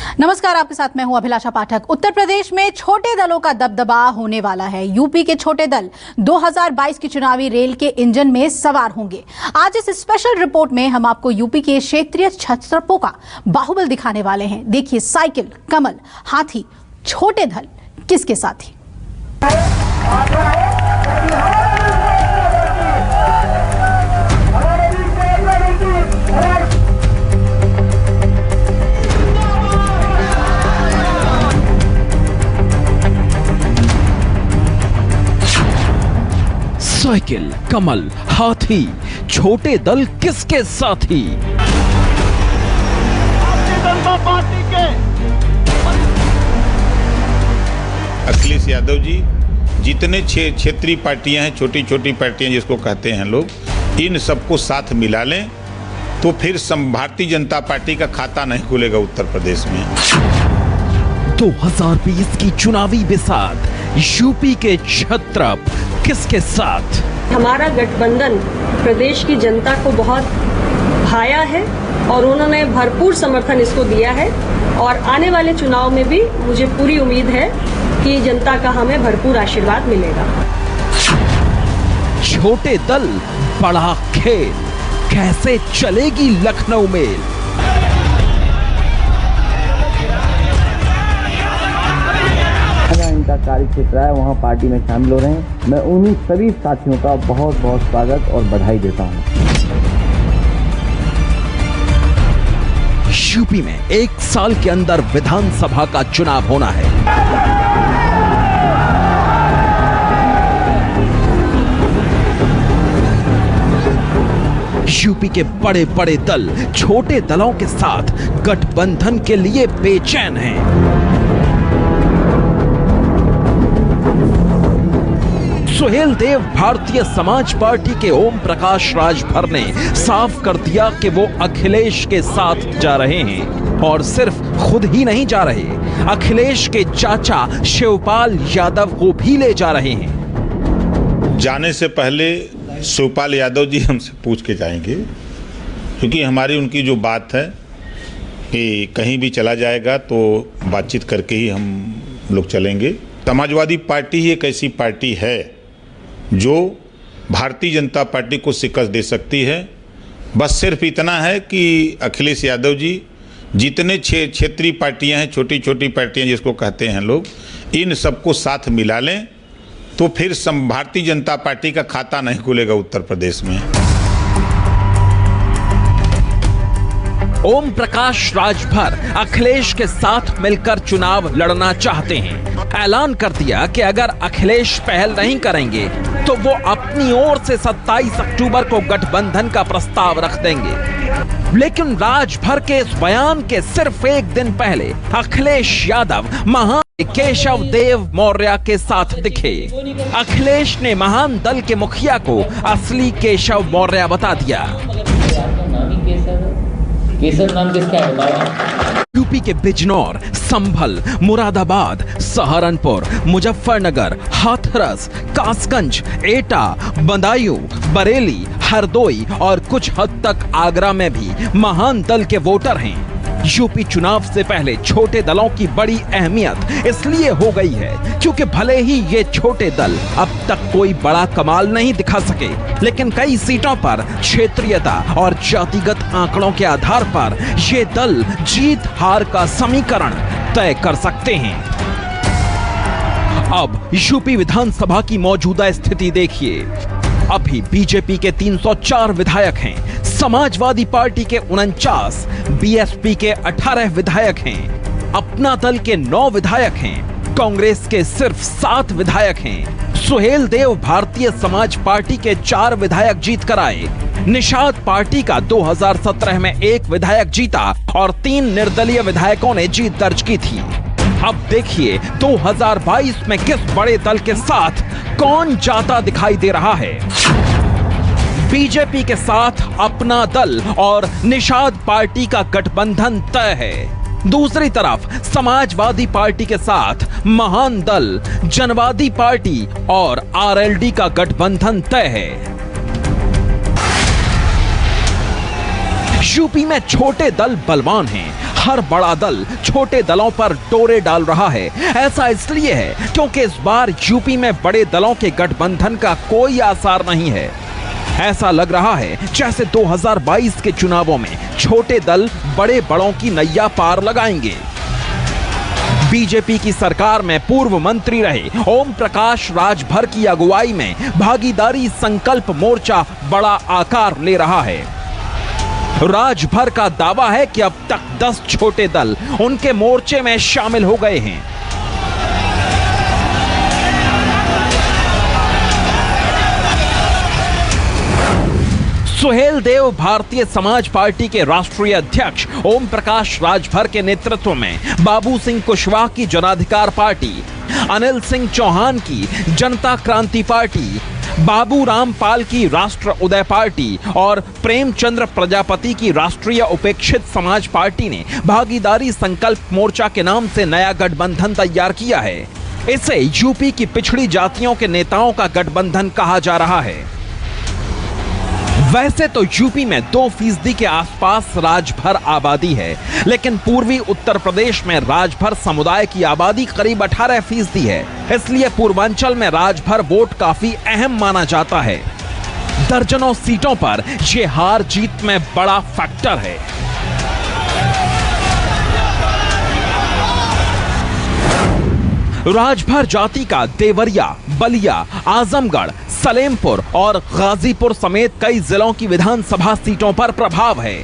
नमस्कार, आपके साथ मैं हूं अभिलाषा पाठक। उत्तर प्रदेश में छोटे दलों का दबदबा होने वाला है। यूपी के छोटे दल 2022 की चुनावी रेल के इंजन में सवार होंगे। आज इस स्पेशल रिपोर्ट में हम आपको यूपी के क्षेत्रीय छत्रपों का बाहुबल दिखाने वाले हैं। देखिए, साइकिल, कमल, हाथी, छोटे दल किसके साथी। साइकिल, कमल, हाथी, छोटे दल किसके साथी। भारतीय जनता पार्टी के अखिलेश यादव जी, जितने क्षेत्रीय पार्टियां हैं, छोटी छोटी पार्टियां जिसको कहते हैं लोग, इन सबको साथ मिला लें तो फिर भारतीय जनता पार्टी का खाता नहीं खुलेगा उत्तर प्रदेश में। 2020 की चुनावी बिसात यूपी के क्षत्रप किसके साथ। हमारा गठबंधन प्रदेश की जनता को बहुत भाया है और उन्होंने भरपूर समर्थन इसको दिया है और आने वाले चुनाव में भी मुझे पूरी उम्मीद है कि जनता का हमें भरपूर आशीर्वाद मिलेगा। छोटे दल बड़ा खेल, कैसे चलेगी लखनऊ मेल। इनका कार्य क्षेत्र है, वहाँ पार्टी में शामिल हो रहे हैं। मैं उन्हीं सभी साथियों का बहुत बहुत स्वागत और बधाई देता हूँ। यूपी में 1 साल के अंदर विधानसभा का चुनाव होना है। यूपी के बड़े बड़े दल छोटे दलों के साथ गठबंधन के लिए बेचैन हैं। सुहेल देव भारतीय समाज पार्टी के ओम प्रकाश राजभर ने साफ कर दिया कि वो अखिलेश के साथ जा रहे हैं और सिर्फ खुद ही नहीं जा रहे, अखिलेश के चाचा शिवपाल यादव को भी ले जा रहे हैं। जाने से पहले शिवपाल यादव जी हमसे पूछ के जाएंगे, क्योंकि हमारी उनकी जो बात है कि कहीं भी चला जाएगा तो बातचीत करके ही हम लोग चलेंगे। समाजवादी पार्टी ही एक ऐसी पार्टी है जो भारतीय जनता पार्टी को शिकस्त दे सकती है। बस सिर्फ इतना है कि अखिलेश यादव जी, जितने क्षेत्रीय पार्टियां हैं, छोटी छोटी पार्टियां जिसको कहते हैं लोग, इन सबको साथ मिला लें तो फिर भारतीय जनता पार्टी का खाता नहीं खुलेगा उत्तर प्रदेश में। ओम प्रकाश राजभर अखिलेश के साथ मिलकर चुनाव लड़ना चाहते हैं। ऐलान कर दिया कि अगर अखिलेश पहल नहीं करेंगे तो वो अपनी ओर से 27 अक्टूबर को गठबंधन का प्रस्ताव रख देंगे। लेकिन राजभर के इस बयान के सिर्फ एक दिन पहले अखिलेश यादव महान केशव देव मौर्य के साथ दिखे। अखिलेश ने महान दल के मुखिया को असली केशव मौर्य बता दिया। केसर नाम किसका है बाबा? यूपी के बिजनौर, संभल, मुरादाबाद, सहारनपुर, मुजफ्फरनगर, हाथरस, कासगंज, एटा, बदायूं, बरेली, हरदोई और कुछ हद तक आगरा में भी महान दल के वोटर हैं। यूपी चुनाव से पहले छोटे दलों की बड़ी अहमियत इसलिए हो गई है क्योंकि भले ही ये छोटे दल अब तक कोई बड़ा कमाल नहीं दिखा सके, लेकिन कई सीटों पर क्षेत्रीयता और जातिगत आंकड़ों के आधार पर ये दल जीत हार का समीकरण तय कर सकते हैं। अब यूपी विधानसभा की मौजूदा स्थिति देखिए। अभी बीजेपी के 304 विधायक हैं, समाजवादी पार्टी के 49, बीएसपी के 18 विधायक हैं, अपना दल के 9 विधायक हैं, कांग्रेस के सिर्फ 7 विधायक हैं। सुहेल देव भारतीय समाज पार्टी के 4 विधायक जीत कर आए। निषाद पार्टी का 2017 में 1 विधायक जीता और 3 निर्दलीय विधायकों ने जीत दर्ज की थी। अब देखिए 2022 में किस बड़े दल के साथ कौन जाता दिखाई दे रहा है। बीजेपी के साथ अपना दल और निषाद पार्टी का गठबंधन तय है। दूसरी तरफ समाजवादी पार्टी के साथ महान दल, जनवादी पार्टी और आरएलडी का गठबंधन तय है। यूपी में छोटे दल बलवान हैं, हर बड़ा दल छोटे दलों पर डोरे डाल रहा है। ऐसा इसलिए है क्योंकि इस बार यूपी में बड़े दलों के गठबंधन का कोई आसार नहीं है। ऐसा लग रहा है जैसे 2022 के चुनावों में छोटे दल बड़े बड़ों की नैया पार लगाएंगे। बीजेपी की सरकार में पूर्व मंत्री रहे ओम प्रकाश राजभर की अगुवाई में भागीदारी संकल्प मोर्चा बड़ा आकार ले रहा है। राजभर का दावा है कि अब तक 10 छोटे दल उनके मोर्चे में शामिल हो गए हैं। सुहेल देव भारतीय समाज पार्टी के राष्ट्रीय अध्यक्ष ओम प्रकाश राजभर के नेतृत्व में बाबू सिंह कुशवाहा की जनाधिकार पार्टी, अनिल सिंह चौहान की जनता क्रांति पार्टी, बाबू राम पाल की राष्ट्र उदय पार्टी और प्रेमचंद्र प्रजापति की राष्ट्रीय उपेक्षित समाज पार्टी ने भागीदारी संकल्प मोर्चा के नाम से नया गठबंधन तैयार किया है। इसे यूपी की पिछड़ी जातियों के नेताओं का गठबंधन कहा जा रहा है। वैसे तो यूपी में 2% के आसपास राजभर आबादी है, लेकिन पूर्वी उत्तर प्रदेश में राजभर समुदाय की आबादी करीब 18% है। इसलिए पूर्वांचल में राजभर वोट काफी अहम माना जाता है। दर्जनों सीटों पर यह हार जीत में बड़ा फैक्टर है। राजभर जाति का देवरिया, बलिया, आजमगढ़, सलेमपुर और गाजीपुर समेत कई जिलों की विधानसभा सीटों पर प्रभाव है।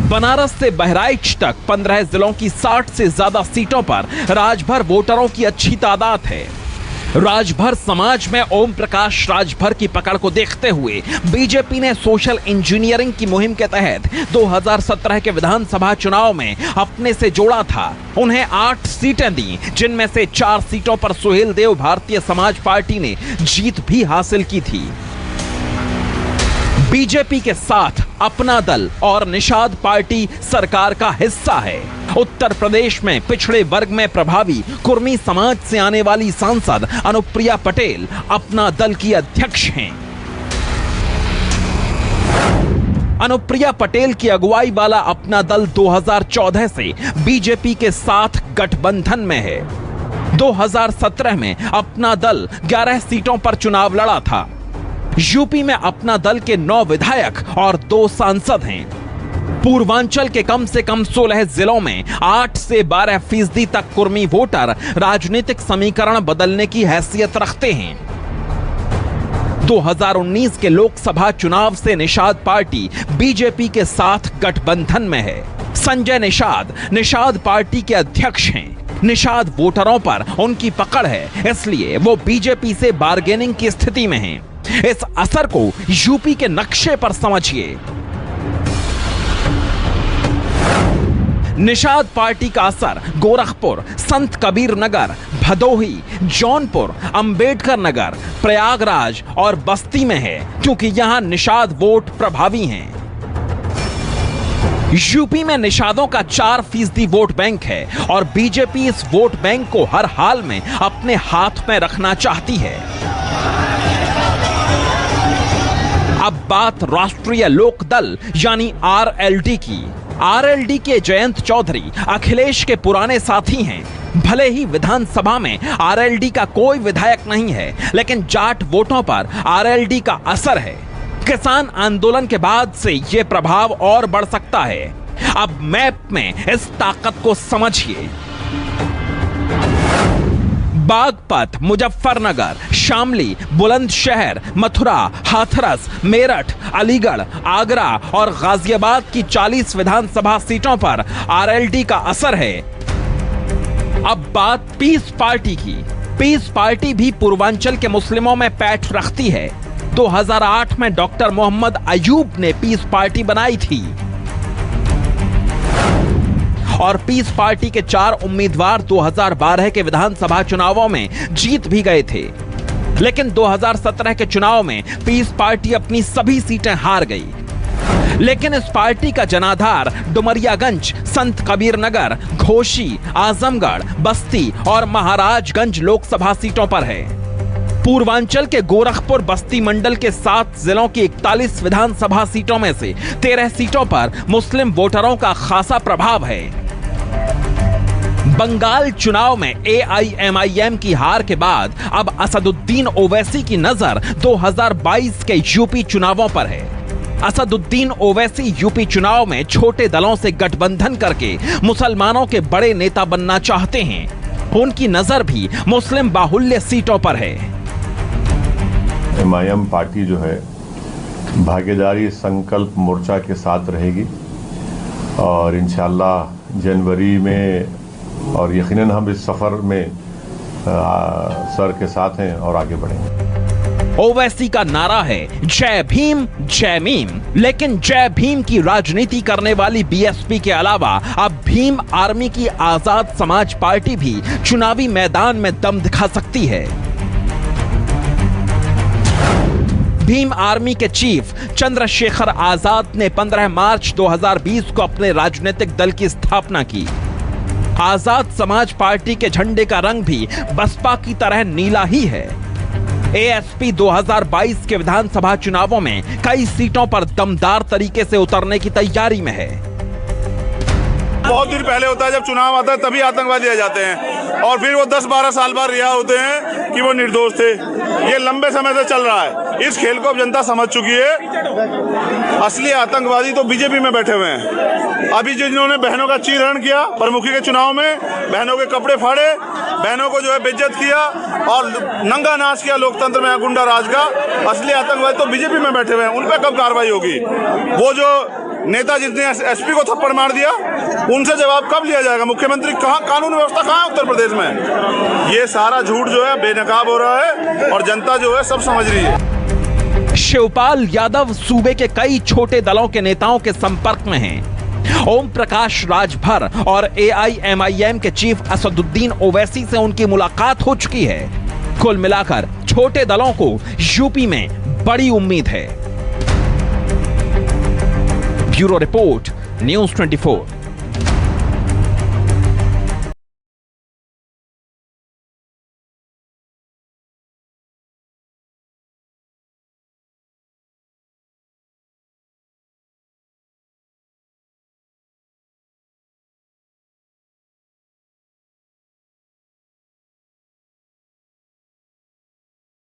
बनारस से बहराइच तक 15 जिलों की 60 से ज्यादा सीटों पर राजभर वोटरों की अच्छी तादाद है। राजभर समाज में ओम प्रकाश राजभर की पकड़ को देखते हुए बीजेपी ने सोशल इंजीनियरिंग की मुहिम के तहत 2017 के विधानसभा चुनाव में अपने से जोड़ा था। उन्हें 8 सीटें दी, जिनमें से 4 सीटों पर सुहेल देव भारतीय समाज पार्टी ने जीत भी हासिल की थी। बीजेपी के साथ अपना दल और निषाद पार्टी सरकार का हिस्सा है। उत्तर प्रदेश में पिछड़े वर्ग में प्रभावी कुर्मी समाज से आने वाली सांसद अनुप्रिया पटेल अपना दल की अध्यक्ष हैं। अनुप्रिया पटेल की अगुवाई वाला अपना दल 2014 से बीजेपी के साथ गठबंधन में है। 2017 में अपना दल 11 सीटों पर चुनाव लड़ा था। यूपी में अपना दल के 9 विधायक और 2 सांसद हैं। पूर्वांचल के कम से कम 16 जिलों में 8 से 12% तक कुर्मी वोटर राजनीतिक समीकरण बदलने की हैसियत रखते हैं। 2019 के लोकसभा चुनाव से निषाद पार्टी बीजेपी के साथ गठबंधन में है। संजय निषाद पार्टी के अध्यक्ष हैं। निषाद वोटरों पर उनकी पकड़ है, इसलिए वो बीजेपी से बार्गेनिंग की स्थिति में हैं। इस असर को यूपी के नक्शे पर समझिए। निषाद पार्टी का असर गोरखपुर, संत कबीर नगर, भदोही, जौनपुर, अंबेडकर नगर, प्रयागराज और बस्ती में है, क्योंकि यहां निषाद वोट प्रभावी हैं। यूपी में निषादों का 4% वोट बैंक है और बीजेपी इस वोट बैंक को हर हाल में अपने हाथ में रखना चाहती है। अब बात राष्ट्रीय लोकदल यानी आरएलडी की। आरएलडी के जयंत चौधरी अखिलेश के पुराने साथी हैं। भले ही विधानसभा में आरएलडी का कोई विधायक नहीं है, लेकिन जाट वोटों पर आरएलडी का असर है। किसान आंदोलन के बाद से यह प्रभाव और बढ़ सकता है। अब मैप में इस ताकत को समझिए। बागपत, मुजफ्फरनगर, शामली, बुलंदशहर, मथुरा, हाथरस, मेरठ, अलीगढ़, आगरा और गाजियाबाद की 40 विधानसभा सीटों पर आरएलडी का असर है। अब बात पीस पार्टी की। पीस पार्टी भी पूर्वांचल के मुस्लिमों में पैठ रखती है। 2008 में डॉक्टर मोहम्मद अयूब ने पीस पार्टी बनाई थी और पीस पार्टी के 4 उम्मीदवार 2012 के विधानसभा चुनावों में जीत भी गए थे। लेकिन 2017 के चुनाव में पीस पार्टी अपनी सभी सीटें हार गई। लेकिन इस पार्टी का जनाधार डुमरियागंज, संत कबीर नगर, घोसी, आजमगढ़, बस्ती और महाराजगंज लोकसभा सीटों पर है। पूर्वांचल के गोरखपुर बस्ती मंडल के 7 जिलों की 41 विधानसभा सीटों में से 13 सीटों पर मुस्लिम वोटरों का खासा प्रभाव है। बंगाल चुनाव में AIMIM की हार के बाद अब असदुद्दीन ओवैसी की नजर 2022 के यूपी चुनावों पर है। असदुद्दीन ओवैसी यूपी चुनाव में छोटे दलों से गठबंधन करके मुसलमानों के बड़े नेता बनना चाहते हैं। उनकी नजर भी मुस्लिम बाहुल्य सीटों पर है। MIM पार्टी जो है भागीदारी संकल्प मोर्चा के साथ रहेगी और इंशाअल्लाह जनवरी में और यकीनन हम इस सफर में सर के साथ हैं और आगे बढ़ेंगे। ओवैसी का नारा है जय भीम जय मीम, लेकिन जय भीम की राजनीति करने वाली BSP के अलावा अब भीम आर्मी की आजाद समाज पार्टी भी चुनावी मैदान में दम दिखा सकती है। भीम आर्मी के चीफ चंद्रशेखर आजाद ने 15 मार्च 2020 को अपने राजनीतिक दल की स्थापना की। आजाद समाज पार्टी के झंडे का रंग भी बसपा की तरह नीला ही है। ASP 2022 के विधानसभा चुनावों में कई सीटों पर दमदार तरीके से उतरने की तैयारी में है। बहुत दिन पहले होता है जब चुनाव आता है तभी आतंकवादी आ जाते हैं और फिर वो 10-12 साल बाद रिहा होते हैं कि वो निर्दोष थे। ये लंबे समय से चल रहा है। इस खेल को अब जनता समझ चुकी है। असली आतंकवादी तो बीजेपी में बैठे हुए हैं। अभी जिन्होंने बहनों का चीरहरण किया प्रमुखी के चुनाव में, बहनों के कपड़े फाड़े, बहनों को जो है बेइज्जत किया और नंगा नाच किया लोकतंत्र में गुंडा राज का, असली आतंकवादी तो बीजेपी में बैठे हुए हैं। उन पर कब कार्रवाई होगी? वो जो नेता जिसने SP को थप्पड़ मार दिया उनसे जवाब कब लिया जाएगा? मुख्यमंत्री कहाँ, कानून व्यवस्था कहाँ है उत्तर प्रदेश में? ये सारा झूठ जो है बेनकाब हो रहा है और जनता जो है सब समझ रही है। शिवपाल यादव सूबे के कई छोटे दलों के नेताओं के संपर्क में हैं। ओम प्रकाश राजभर और AIMIM के चीफ असदुद्दीन ओवैसी से उनकी मुलाकात हो चुकी है। कुल मिलाकर छोटे दलों को यूपी में बड़ी उम्मीद है। Bureau report, news 24।